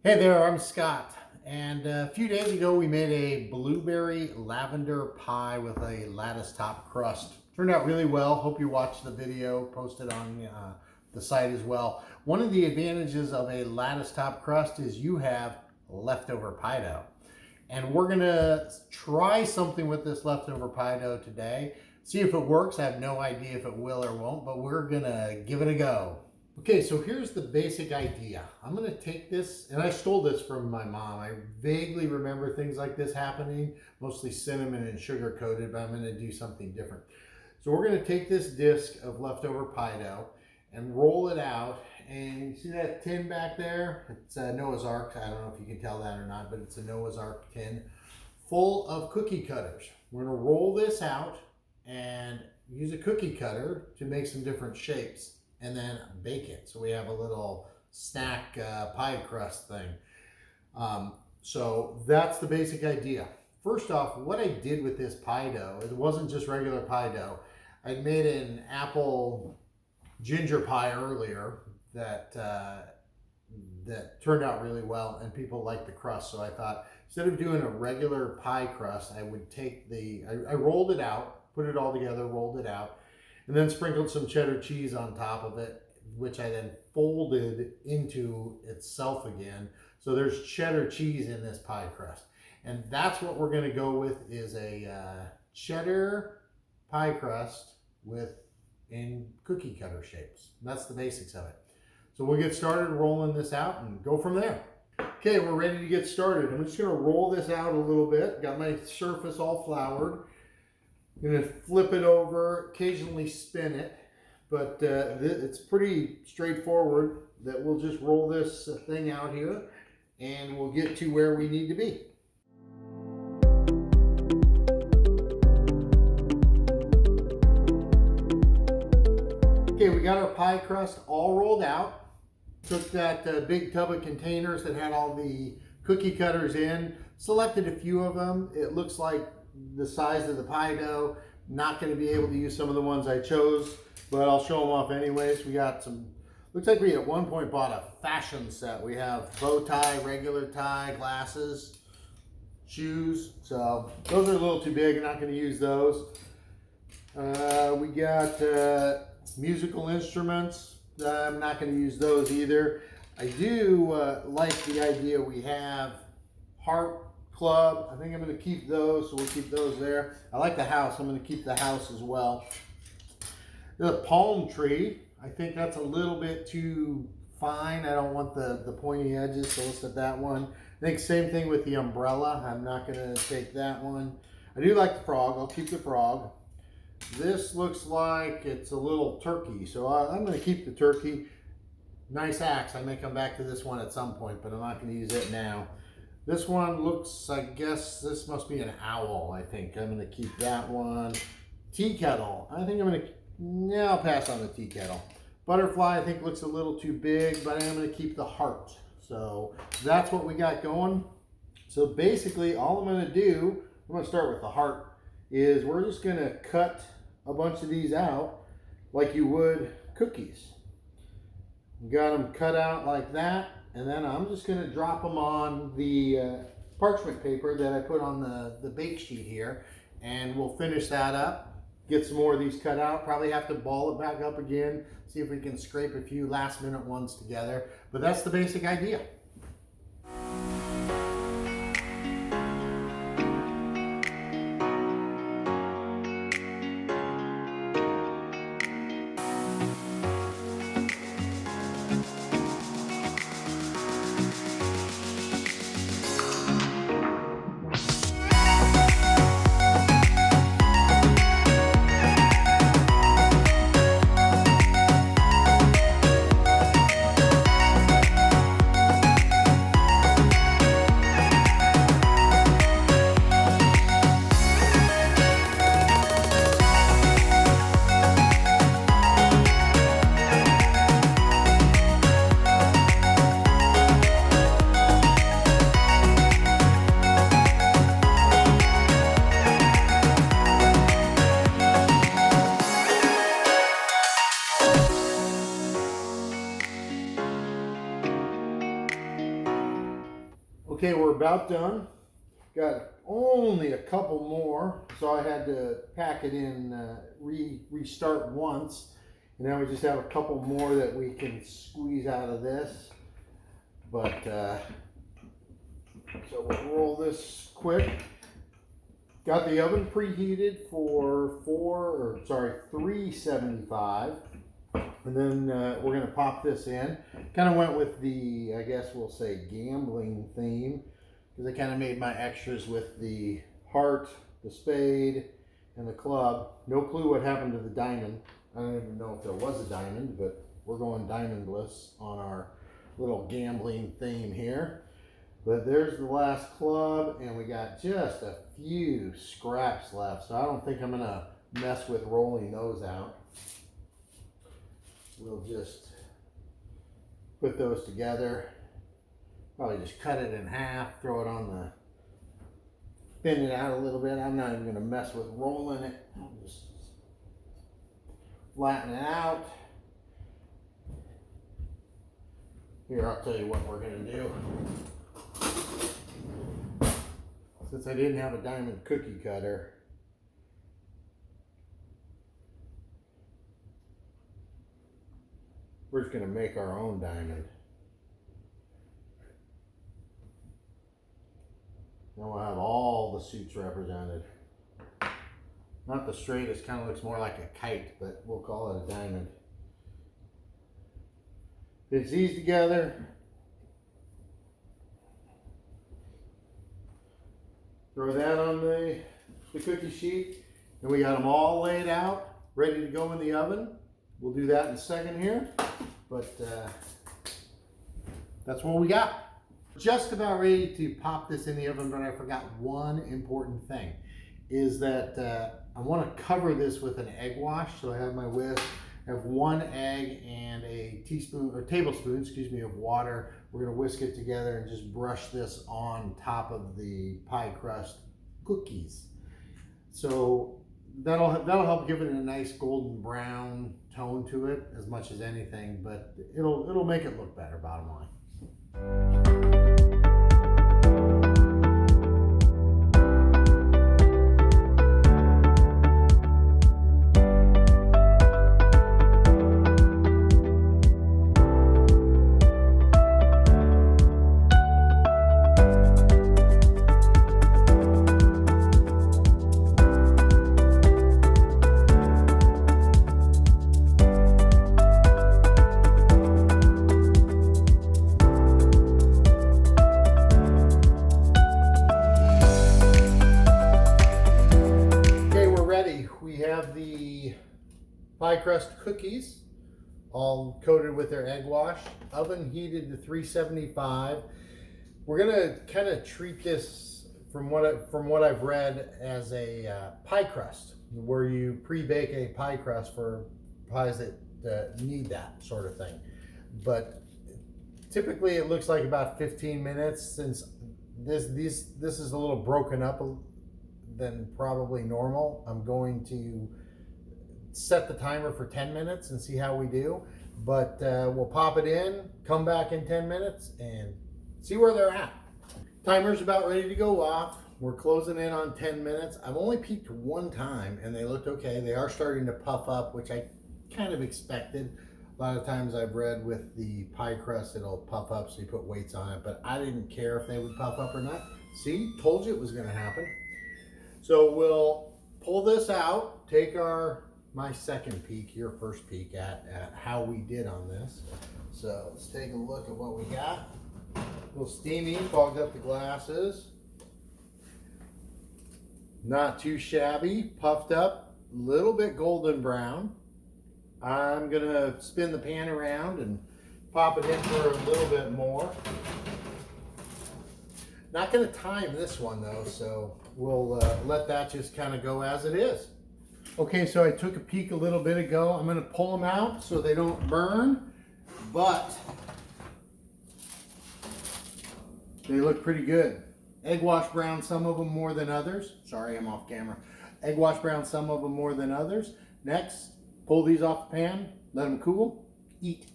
Hey there, I'm Scott, and a few days ago we made a blueberry lavender pie with a lattice top crust. Turned out really well. Hope you watched the video, posted on the site as well. One of the advantages of a lattice top crust is you have leftover pie dough. And we're gonna try something with this leftover pie dough today. See if it works. I have no idea if it will or won't, but we're gonna give it a go. Okay, so here's the basic idea. I'm gonna take this, and I stole this from my mom. I vaguely remember things like this happening, mostly cinnamon and sugar coated, but I'm gonna do something different. So we're gonna take this disc of leftover pie dough and roll it out. And you see that tin back there? It's a Noah's Ark. I don't know if you can tell that or not, but it's a Noah's Ark tin full of cookie cutters. We're gonna roll this out and use a cookie cutter to make some different shapes, and then bake it. So we have a little snack pie crust thing. So that's the basic idea. First off, what I did with this pie dough, it wasn't just regular pie dough. I made an apple ginger pie earlier that turned out really well, and people liked the crust. So I thought, instead of doing a regular pie crust, I would take I rolled it out, put it all together, rolled it out, and then sprinkled some cheddar cheese on top of it, which I then folded into itself again. So there's cheddar cheese in this pie crust. And that's what we're gonna go with, is a cheddar pie crust in cookie cutter shapes. That's the basics of it. So we'll get started rolling this out and go from there. Okay, we're ready to get started. I'm just gonna roll this out a little bit. Got my surface all floured. I'm going to flip it over, occasionally spin it, but it's pretty straightforward that we'll just roll this thing out here and we'll get to where we need to be. Okay, we got our pie crust all rolled out. Took that big tub of containers that had all the cookie cutters in, selected a few of them. It looks like the size of the pie dough. Not going to be able to use some of the ones I chose, but I'll show them off anyways. We got some, looks like we at one point bought a fashion set. We have bow tie, regular tie, glasses, shoes. So those are a little too big. I'm not going to use those. We got musical instruments. I'm not going to use those either. I do like the idea we have heart club. I think I'm going to keep those, so we'll keep those there. I like the house. I'm going to keep the house as well. The palm tree, I think that's a little bit too fine. I don't want the pointy edges, so we'll set that one. I think same thing with the umbrella. I'm not going to take that one. I do like the frog. I'll keep the frog. This looks like it's a little turkey, so I'm going to keep the turkey. Nice axe. I may come back to this one at some point, but I'm not going to use it now. This one looks, I guess this must be an owl, I think. I'm going to keep that one. Tea kettle. I think I'm going to, yeah, I'll pass on the tea kettle. Butterfly, I think looks a little too big, but I'm going to keep the heart. So that's what we got going. So basically, all I'm going to do, I'm going to start with the heart, is we're just going to cut a bunch of these out like you would cookies. You got them cut out like that. And then I'm just going to drop them on the parchment paper that I put on the bake sheet here. And we'll finish that up. Get some more of these cut out. Probably have to ball it back up again. See if we can scrape a few last minute ones together. But that's the basic idea. Okay, we're about done. Got only a couple more, so I had to pack it in, restart once. And now we just have a couple more that we can squeeze out of this. But, so we'll roll this quick. Got the oven preheated for 375. And then we're going to pop this in. Kind of went with the, I guess we'll say, gambling theme. Because I kind of made my extras with the heart, the spade, and the club. No clue what happened to the diamond. I don't even know if there was a diamond, but we're going diamondless on our little gambling theme here. But there's the last club, and we got just a few scraps left. So I don't think I'm going to mess with rolling those out. We'll just put those together. Probably just cut it in half, throw it on the, thin it out a little bit. I'm not even going to mess with rolling it. I'll just flatten it out. Here, I'll tell you what we're going to do. Since I didn't have a diamond cookie cutter, we're just going to make our own diamond. Then we'll have all the suits represented. Not the straightest, kind of looks more like a kite, but we'll call it a diamond. Fix these together. Throw that on the cookie sheet. And we got them all laid out, ready to go in the oven. We'll do that in a second here. But that's what we got. Just about ready to pop this in the oven, but I forgot one important thing. Is that I want to cover this with an egg wash. So I have my whisk. I have one egg and a tablespoon, of water. We're going to whisk it together and just brush this on top of the pie crust cookies. So that'll help give it a nice golden brown tone to it as much as anything, but it'll make it look better, bottom line. Pie crust cookies, all coated with their egg wash, oven heated to 375. We're gonna kind of treat this, from what I've read, as a pie crust, where you pre-bake a pie crust for pies that need that sort of thing. But typically it looks like about 15 minutes. Since this is a little broken up than probably normal, I'm going to set the timer for 10 minutes and see how we do. But we'll pop it in, come back in 10 minutes and see where they're at. Timer's about ready to go off. We're closing in on 10 minutes. I've only peeked one time and they looked okay. They are starting to puff up, which I kind of expected. A lot of times I've read with the pie crust, it'll puff up so you put weights on it, but I didn't care if they would puff up or not. See, told you it was gonna happen. So we'll pull this out, take my second peek, your first peek at how we did on this. So let's take a look at what we got. A little steamy, fogged up the glasses. Not too shabby, puffed up, a little bit golden brown. I'm gonna spin the pan around and pop it in for a little bit more. Not gonna time this one though, so we'll let that just kind of go as it is. Okay, so I took a peek a little bit ago. I'm gonna pull them out so they don't burn, but they look pretty good. Egg wash brown, some of them more than others. Sorry, I'm off camera. Egg wash brown, some of them more than others. Next, pull these off the pan, let them cool, eat.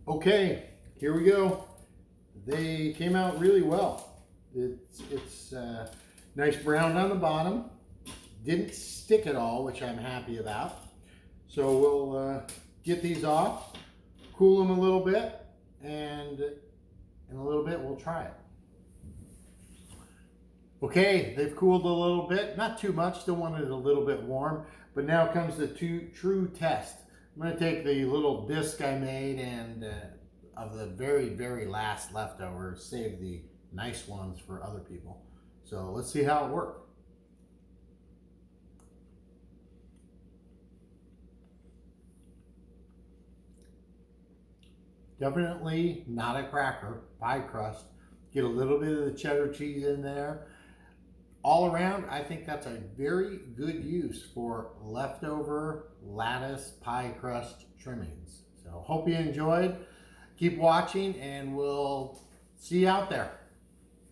Okay, here we go. they came out really well. It's nice brown on the bottom. Didn't stick at all, which I'm happy about. So we'll get these off, cool them a little bit, and in a little bit we'll try it. Okay, they've cooled a little bit, not too much, still want it a little bit warm, but now comes the true test. I'm going to take the little disc I made and of the very last leftovers, save the nice ones for other people. So let's see how it works. Definitely not a cracker, pie crust. Get a little bit of the cheddar cheese in there. All around, I think that's a very good use for leftover lattice pie crust trimmings. So hope you enjoyed. Keep watching and we'll see you out there.